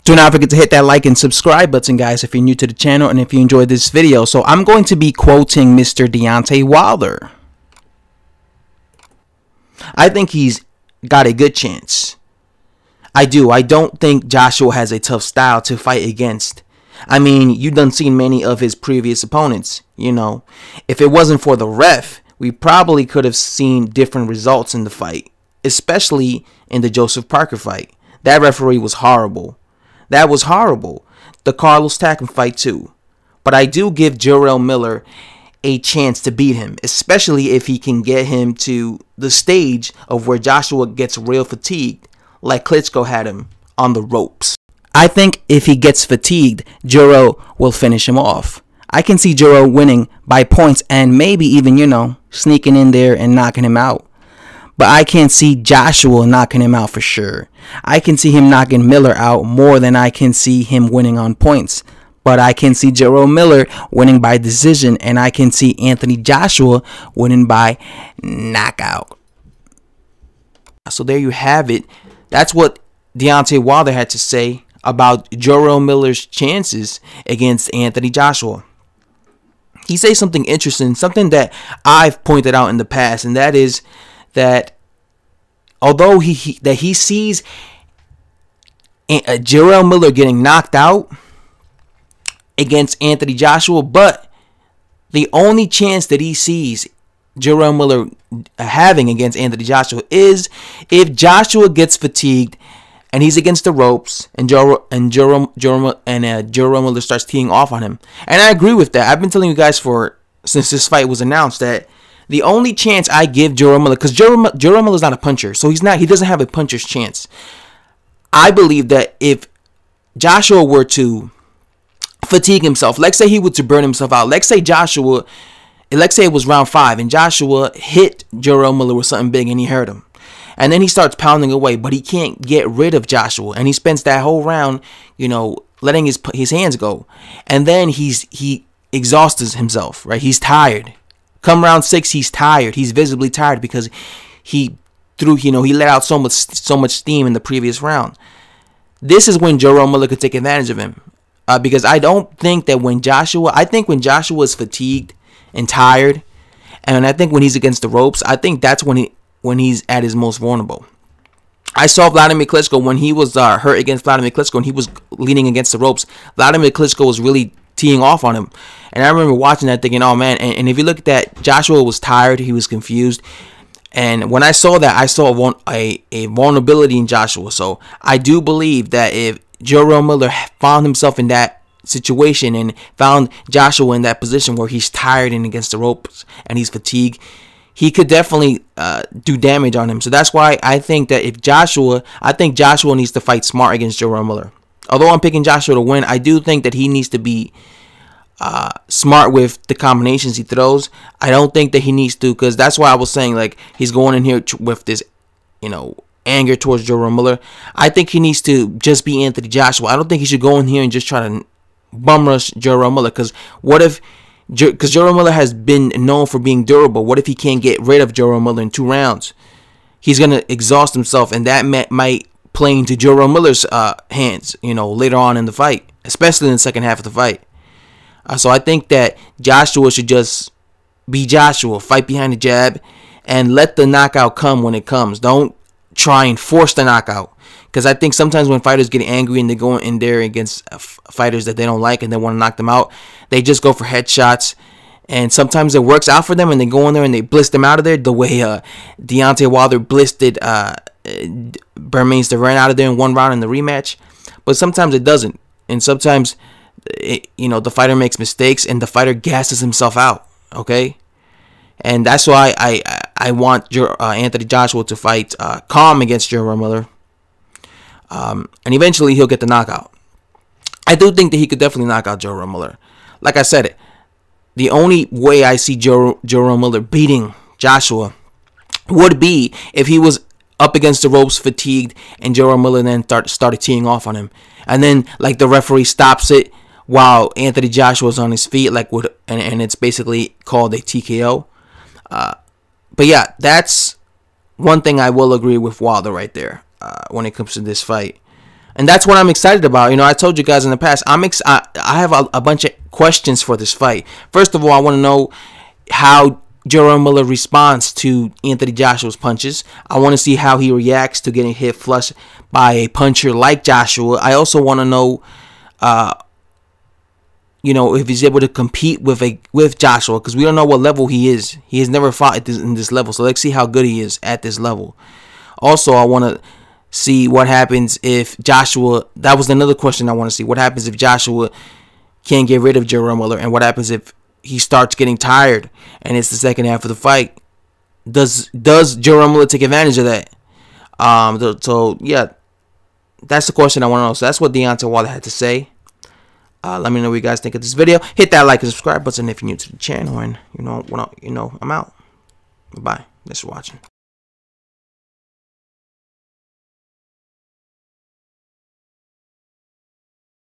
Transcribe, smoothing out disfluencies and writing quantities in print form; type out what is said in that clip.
Do not forget to hit that like and subscribe button, guys, if you're new to the channel and if you enjoyed this video. So I'm going to be quoting Mr. Deontay Wilder. I think he's got a good chance. I do. I don't think Joshua has a tough style to fight against. I mean, you done seen many of his previous opponents, you know. If it wasn't for the ref, we probably could have seen different results in the fight, especially in the Joseph Parker fight. That referee was horrible. That was horrible. The Carlos Takam fight too. But I do give Jarrell Miller a chance to beat him, especially if he can get him to the stage of where Joshua gets real fatigued, like Klitschko had him on the ropes. I think if he gets fatigued, Jarrell will finish him off. I can see Jarrell winning by points and maybe even, you know, sneaking in there and knocking him out. But I can't see Joshua knocking him out for sure. I can see him knocking Miller out more than I can see him winning on points. But I can see Jarrell Miller winning by decision, and I can see Anthony Joshua winning by knockout. So there you have it. That's what Deontay Wilder had to say about Jarrell Miller's chances against Anthony Joshua. He says something interesting, something that I've pointed out in the past, and that is that although he sees Jarrell Miller getting knocked out against Anthony Joshua, but the only chance that he sees Jarrell Miller having against Anthony Joshua is if Joshua gets fatigued and he's against the ropes and Jarrell Miller starts teeing off on him. And I agree with that. I've been telling you guys since this fight was announced that the only chance I give Jarrell Miller, because Jarrell Miller's not a puncher, so he doesn't have a puncher's chance. I believe that if Joshua were to fatigue himself, let's say he were to burn himself out, let's say it was round 5 and Joshua hit Jarrell Miller with something big and he hurt him, and then he starts pounding away, but he can't get rid of Joshua, and he spends that whole round, you know, letting his hands go, and then he exhausts himself, right? He's tired. Come round 6, he's tired. He's visibly tired because he let out so much steam in the previous round. This is when Jarrell Miller could take advantage of him, because I don't think that when Joshua is fatigued and tired, and I think when he's against the ropes, I think that's when he's at his most vulnerable. I saw Vladimir Klitschko when he was hurt against Vladimir Klitschko and he was leaning against the ropes. Vladimir Klitschko was really teeing off on him, and I remember watching that thinking, oh man. And if you look at that, Joshua was tired, he was confused, and when I saw that, I saw a vulnerability in Joshua. So I do believe that if Jarrell Miller found himself in that situation and found Joshua in that position where he's tired and against the ropes and he's fatigued, he could definitely do damage on him. So that's why I think that Joshua needs to fight smart against Jarrell Miller. Although I'm picking Joshua to win, I do think that he needs to be smart with the combinations he throws. I don't think that he needs to, because that's why I was saying, like, he's going in here with this, you know, anger towards Jarrell Miller. I think he needs to just be Anthony Joshua. I don't think he should go in here and just try to bum rush Jarrell Miller, because Jarrell Miller has been known for being durable. What if he can't get rid of Jarrell Miller in 2 rounds? He's going to exhaust himself, and that might play into Jarrell Miller's hands, you know, later on in the fight, especially in the second half of the fight. So I think that Joshua should just be Joshua, fight behind the jab, and let the knockout come when it comes. Don't try and force the knockout, because I think sometimes when fighters get angry and they go in there against fighters that they don't like and they want to knock them out, they just go for headshots, and sometimes it works out for them and they go in there and they bliss them out of there, the way Deontay Wilder blistered Bermane Stiverne out of there in 1 round in the rematch. But sometimes it doesn't, and sometimes the fighter makes mistakes and the fighter gasses himself out. Okay, and that's why I want Anthony Joshua to fight calm against Jarrell Miller, and eventually he'll get the knockout. I do think that he could definitely knock out Jarrell Miller. Like I said, the only way I see Jarrell Miller beating Joshua would be if he was up against the ropes, fatigued, and Jarrell Miller then started teeing off on him, and then like the referee stops it while Anthony Joshua's on his feet, and it's basically called a TKO. But yeah, that's one thing I will agree with Wilder right there when it comes to this fight. And that's what I'm excited about. You know, I told you guys in the past, I have a bunch of questions for this fight. First of all, I want to know how Jarrell Miller responds to Anthony Joshua's punches. I want to see how he reacts to getting hit flush by a puncher like Joshua. I also want to know, you know, if he's able to compete with Joshua, because we don't know what level he is. He has never fought at in this level, so let's see how good he is at this level. Also, I want to see what happens if Joshua, that was another question I want to see. What happens if Joshua can't get rid of Jarrell Miller? And what happens if he starts getting tired and it's the second half of the fight? Does Jarrell Miller take advantage of that? So, yeah, that's the question I want to know. So that's what Deontay Wilder had to say. Let me know what you guys think of this video. Hit that like and subscribe button if you're new to the channel. And, you know, I'm out. Bye. Thanks for watching.